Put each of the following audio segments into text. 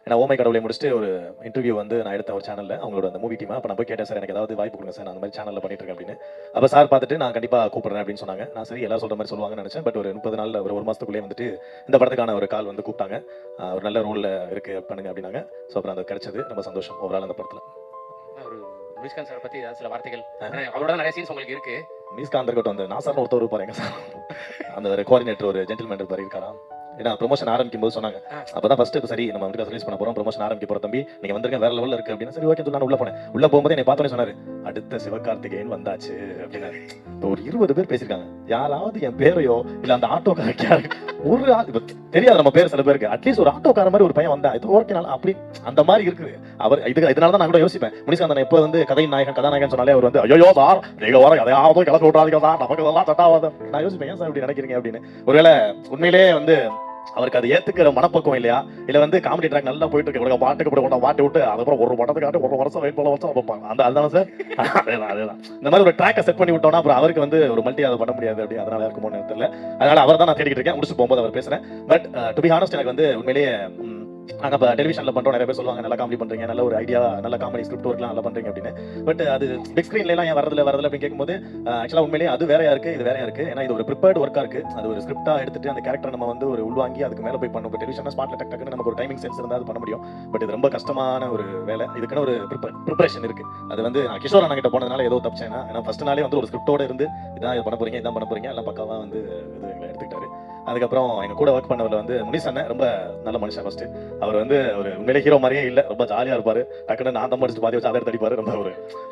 ஏன்னா ஓமை கடவுளை முடிச்சுட்டு ஒரு இன்டர்வியூ வந்து நான் எடுத்த ஒரு சேனலில் அவங்களோட அந்த மூவி டீமா. அப்போ நான் போய் கேட்டேன், சார் எனக்கு ஏதாவது வாய்ப்பு கொடுங்க சார், நான் அந்த மாதிரி சேனலில் பண்ணிட்டு இருக்கேன் அப்படின்னு. அப்போ சார் பார்த்துட்டு நான் கண்டிப்பாக கூப்பிடுறேன் அப்படின்னு சொன்னாங்க. நான் சரி எல்லாரும் சொல்கிற மாதிரி சொல்லுவாங்கன்னு நினச்சேன். பட் ஒரு 30 நாளில் ஒரு மாதத்துக்குள்ளே வந்துட்டு இந்த படத்துக்கான ஒரு கால் வந்து கூப்பிட்டாங்க. ஒரு நல்ல ரோலில் இருக்கு பண்ணுங்க அப்படின்னாங்க. ஸோ அப்புறம் அது கிடைச்சது. ரொம்ப சந்தோஷம் ஓவரால் அந்த படத்தில். ஒரு முனிஷ்காந்த் சார் பத்தி ஏதாவது சில வார்த்தைகள், அவரோட நிறைய சீன்ஸ் உங்களுக்கு இருக்கு. மீஸ்காந்த் இருக்கட்டும், அந்த நாசர்னு ஒருத்தர் இருப்பாரு எங்க சார், அந்த ஒரு கோஆர்டினேட்டர் ஒரு ஜென்டில்மேன் இருப்பாரு இருக்காரா. ஏன்னா ப்ரொமோஷன் ஆரம்பிக்கும் போது சொன்னாங்க, அப்பதான் ஃபர்ஸ்ட் சரி நம்ம வந்து ரிலீஸ் பண்ண போறோம், ப்ரொமோஷன் ஆரம்பிக்க போறோம் தம்பி, நீங்க வந்துருங்க வேற லெவல்ல இருக்கு அப்படின்னு. சரி ஓகே நான் உள்ள போனேன். உள்ள போகும்போது என்னை பார்த்தோன்னே சொன்னாரு, அடுத்த சிவகார்த்திகேயன் வந்தாச்சு அப்படின்னாரு. இப்போ ஒரு 20 பேர் பேசியிருக்காங்க. யாராவது என் பேரையோ இல்ல அந்த ஆட்டோக்கார ஒரு ஆள் தெரியாது நம்ம பேர் சில பேருக்கு, அட்லீஸ்ட் ஒரு ஆட்டோக்கார மாதிரி ஒரு பையன் வந்தா இது ஓகே அப்படி அந்த மாதிரி இருக்குது அவர். இதனால தான் நான் கூட யோசிப்பேன், முனிஷ்காந்த் எப்போ வந்து கதாநாயகன் சொன்னாலே அவர் வந்து ஐயோ சார் நீங்க வர எதையாவது கிளப்பி விட்றாதீங்க சார், நமக்கு இதெல்லாம் சட்டாவாத. நான் யோசிப்பேன், ஏன் சார் இப்படி நினைக்கிறீங்க அப்படின்னு. ஒருவேளை உண்மையிலேயே வந்து அவருக்கு அது ஏத்துக்கிற மனப்பக்குவம் இல்லையா, இல்ல வந்து காமெடி ட்ராக் நல்லா போயிட்டு இருக்கு, பாட்டுக்கு பாட்டு விட்டு அதுக்கப்புறம் ஒரு படத்துக்காட்டு ஒரு வருஷம் வெயிட் பண்ண வருஷம் பார்ப்பாங்க. அதுதான் சார். அதேதான் இந்த மாதிரி ஒரு ட்ராக்கை செட் பண்ணி விட்டோம்னா அப்புறம் அவருக்கு வந்து ஒரு மல்டி அதை பண்ண முடியாது அப்படி. அதனால இருக்குமோ தெரியல. அதனால அவர் தான் நான் தேடிட்டு இருக்கேன். முடிச்சு போகும்போது அவர் பேசுறேன். பட் டு பி ஹானஸ்ட் எனக்கு வந்து உண்மையிலேயே நாங்க இப்போ டெலிவிஷன்ல பண்றோம், நிறைய பேர் சொல்லுவாங்க நல்லா காமெடி பண்றீங்க, நல்ல ஒரு ஐடியா, நல்ல காமெடி ஸ்கிரிப்ட் ஒர்க்லாம் நல்லா பண்றீங்க அப்படின்னு. பட் அது பிக் ஸ்கிரீன்ல எல்லாம் ஏன் வரதுல அப்படின்னு கேட்கும்போது ஆக்சுவலா உண்மையிலேயே அது வேறையா இருக்கு, இது வேறையா இருக்கு. ஏன்னா இது ஒரு ப்ரிப்பேர்ட் ஒர்க்கா இருக்கு. அது ஒரு ஸ்கிரிப்டா எடுத்துட்டு அந்த கேரக்டர் நம்ம வந்து ஒரு உள்வாங்கி அதுக்கு மேல போய் பண்ணும். டெலிவிஷன் ஸ்மார்ட்ல டக்குன்னு நமக்கு ஒரு டைமிங் சென்ஸ் இருந்தா அது பண்ண முடியும். பட் இது ரொம்ப கஷ்டமான ஒரு வேலை. இதுக்குன்னு ஒரு ப்ரிப்பரேஷன் இருக்கு. அது வந்து நான் கிஷோர் அண்ணா கிட்ட போனதுனால ஏதோ தப்பிச்சேன்னா, ஏன்னா ஃபர்ஸ்ட் நாளே வந்து ஒரு ஸ்கிரிப்டோட இருந்து இதான் இது பண்ண போறீங்க, இதான் பண்ண போறீங்க எல்லாம் பக்காவா வந்து இது எங்களை எடுத்துக்கிட்டாரு. அதுக்கப்புறம் எங்க கூட ஒர்க் பண்ணவர்ல வந்து முனிஷ் அண்ணன் ரொம்ப நல்ல மனுஷன். ஃபர்ஸ்ட் அவர் வந்து ஒரு உண்மையிலே ஹீரோ மாதிரியே இல்ல, ரொம்ப ஜாலியா இருப்பாரு. டக்குன்னு நான் தம் அடிச்சுட்டு பாதி வச்சு அதை எடுத்து அடிப்பாரு.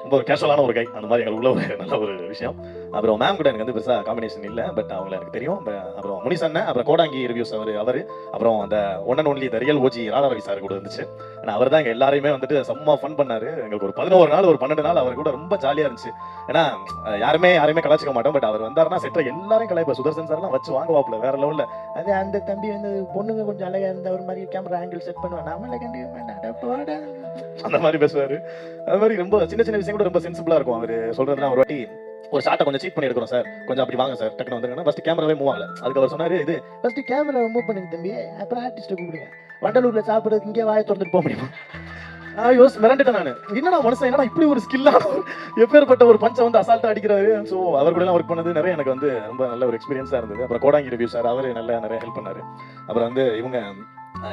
ரொம்ப கேஷுவலான ஒரு கை. அந்த மாதிரி எங்களுக்கு உள்ள ஒரு நல்ல ஒரு விஷயம். அப்புறம் மேம் கூட எனக்கு வந்து பெருசா காம்பினேஷன் இல்ல, பட் அவங்களை எனக்கு தெரியும். அப்புறம் முனிஷ் அண்ணன், அப்புறம் கோடாங்கி ரிவ்யூஸ் அவரு, அப்புறம் அந்த one and only real OG Radharavi sir கூட இருந்துச்சு. அவர் தான் எங்க எல்லாரையுமே வந்துட்டு செம்ம ஃபன் பண்ணாரு. எங்களுக்கு ஒரு 11 நாள் ஒரு 12 நாள் அவர் கூட ரொம்ப ஜாலியா இருந்துச்சு. ஏன்னா யாருமே கலாச்சிக்க மாட்டோம். பட் அவர் வந்தாருன்னா செட்ல எல்லாரையும் கலாய்ப்பா. சுதர்சன் சார் எல்லாம் வச்சு வாங்குவாப்ல வேற லெவல்ல. அது அந்த தம்பி வந்து பொண்ணுங்க கொஞ்சம் அழகா இருந்த ஒரு மாதிரி கேமரா ஆங்கிள் செட் பண்ணுவேன், நம்மள கண்டிப்பா அந்த மாதிரி பேசுவாரு. அது மாதிரி ரொம்ப சின்ன சின்ன விஷயம் கூட ரொம்ப சென்சிபிளா இருக்கும். அவர் சொல்றதுலாம் ஒரு வாட்டி ஒரு ஷாட்டை கொஞ்சம் சீட் பண்ணி எடுக்கிறோம் சார், கொஞ்சம் அப்படி வாங்க சார் டக்குனு வந்துருங்கன்னா ஃபர்ஸ்ட் கேமராவே மூவ் ஆகல. அதுக்கு அவர் சொன்னாரு, இது ஃபர்ஸ்ட் கேமரா மூவ் பண்ணுங்க தம்பி, அப்புறம் ஆர்டிஸ்ட்டை கூப்பிடுங்க. வண்டலூர்ல சாப்பிட்றதுக்கு இங்கே வாயை திறந்துட்டு போக முடியுமா? மிரண்டுட்டேன் நானு. என்னடா மனுஷன், என்னடா இப்படி ஒரு ஸ்கில்லா எப்பேற்பட்ட ஒரு பஞ்சை வந்து அசால்ட்டா அடிக்கிறாரு. ஸோ அவர் கூட எல்லாம் ஒர்க் பண்ணது நிறைய எனக்கு வந்து ரொம்ப நல்ல ஒரு எக்ஸ்பீரியன்ஸா இருந்தது. அப்புறம் கோடாங்கி ரிவ்யூ சார் அவரு நிறைய ஹெல்ப் பண்ணாரு. அப்புறம் வந்து இவங்க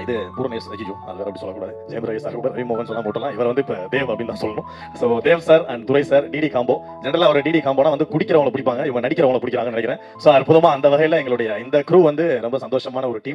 இது பூர்ணேஷ் ஐயோ அது வேற அப்படி சொல்லக்கூடாது, ஜெயம் ரவி சார் கூட ரவிமோகன் சொன்னா போட்டலாம். இவர் வந்து இப்போ தேவ் அப்படின்னு தான் சொல்லணும். So Dev sir and Durai sir DD combo. ஜென்ரலா ஒரு டிடி காம்போனா வந்து குடிக்கிறவங்களை பிடிப்பாங்க, இவங்க நடிக்கிறவங்களை பிடிக்கிறாங்கன்னு நினைக்கிறேன். ஸோ அற்புதமா அந்த வகையில எங்களுடைய இந்த க்ரூ வந்து ரொம்ப சந்தோஷமான ஒரு டீம்.